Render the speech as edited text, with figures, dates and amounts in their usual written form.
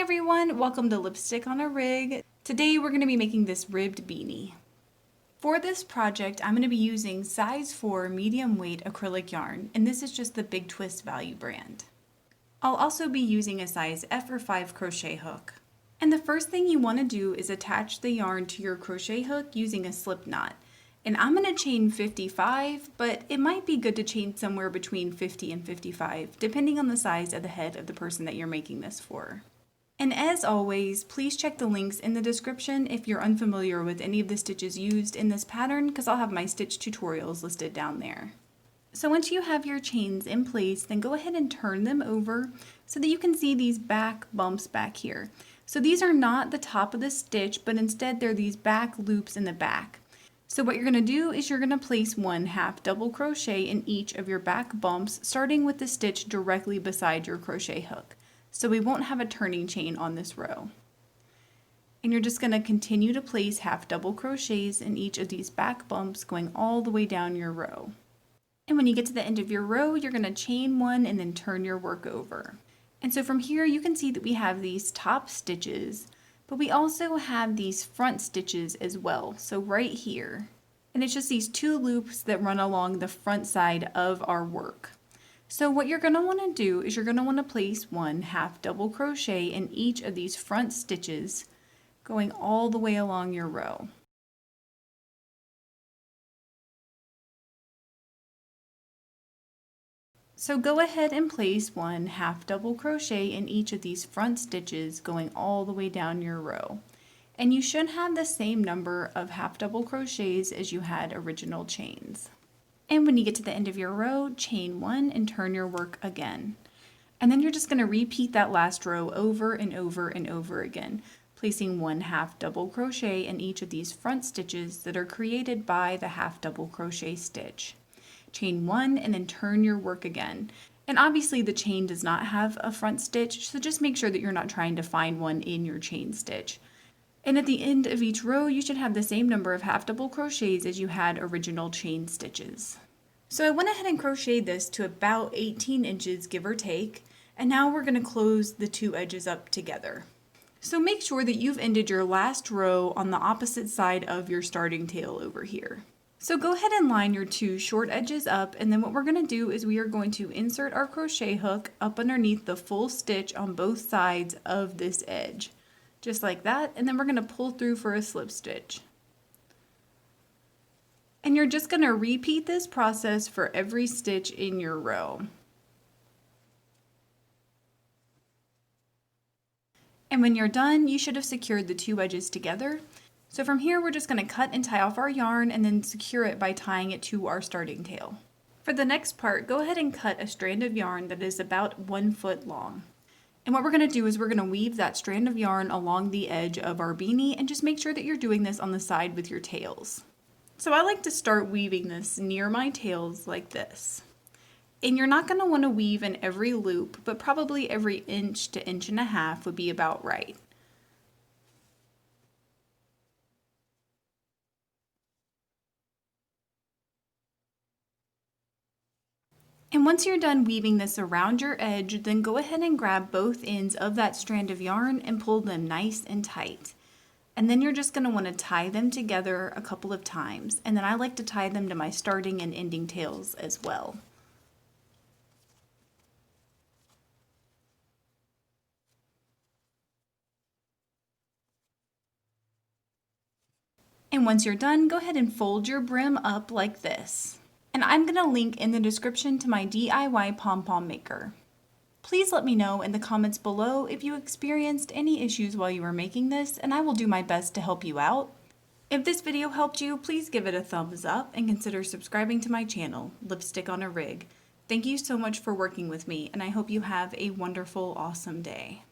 everyone, welcome to Lipstick on a Rig. Today we're going to be making this ribbed beanie. For this project, I'm going to be using size 4 medium weight acrylic yarn, and this is just the Big Twist Value brand. I'll also be using a size F or 5 crochet hook. And the first thing you want to do is attach the yarn to your crochet hook using a slip knot. And I'm going to chain 55, but it might be good to chain somewhere between 50 and 55, depending on the size of the head of the person that you're making this for. And as always, please check the links in the description if you're unfamiliar with any of the stitches used in this pattern, because I'll have my stitch tutorials listed down there. So once you have your chains in place, then go ahead and turn them over so that you can see these back bumps back here. So these are not the top of the stitch, but instead they're these back loops in the back. So what you're going to do is you're going to place 1/2 double crochet in each of your back bumps, starting with the stitch directly beside your crochet hook. So we won't have a turning chain on this row. And you're just going to continue to place 1/2 double crochets in each of these back bumps going all the way down your row. And when you get to the end of your row, you're going to chain 1 and then turn your work over. And so from here you can see that we have these top stitches, but we also have these front stitches as well, so right here. And it's just these 2 loops that run along the front side of our work. So what you're going to want to do is you're going to want to place 1/2 double crochet in each of these front stitches going all the way along your row. So go ahead and place 1/2 double crochet in each of these front stitches going all the way down your row. And you should have the same number of 1/2 double crochets as you had original chains. And when you get to the end of your row, chain 1 and turn your work again. And then you're just going to repeat that last row over and over and over again, placing 1/2 double crochet in each of these front stitches that are created by the 1/2 double crochet stitch. Chain 1 and then turn your work again. And obviously the chain does not have a front stitch, so just make sure that you're not trying to find one in your chain stitch. And at the end of each row, you should have the same number of 1/2 double crochets as you had original chain stitches. So I went ahead and crocheted this to about 18 inches, give or take, and now we're going to close the 2 edges up together. So make sure that you've ended your last row on the opposite side of your starting tail over here. So go ahead and line your 2 short edges up, and then what we're going to do is we are going to insert our crochet hook up underneath the full stitch on both sides of this edge. Just like that, and then we're going to pull through for a slip stitch. And you're just going to repeat this process for every stitch in your row. And when you're done, you should have secured the 2 edges together. So from here, we're just going to cut and tie off our yarn and then secure it by tying it to our starting tail. For the next part, go ahead and cut a strand of yarn that is about 1 foot long. And what we're going to do is we're going to weave that strand of yarn along the edge of our beanie, and just make sure that you're doing this on the side with your tails. So I like to start weaving this near my tails like this. And you're not going to want to weave in every loop, but probably every inch to 1.5 inches would be about right. And once you're done weaving this around your edge, then go ahead and grab both ends of that strand of yarn and pull them nice and tight. And then you're just going to want to tie them together a couple of times. And then I like to tie them to my starting and ending tails as well. And once you're done, go ahead and fold your brim up like this. And I'm going to link in the description to my DIY pom-pom maker. Please let me know in the comments below if you experienced any issues while you were making this, and I will do my best to help you out. If this video helped you, please give it a thumbs up and consider subscribing to my channel, Lipstick on a Rig. Thank you so much for working with me, and I hope you have a wonderful, awesome day.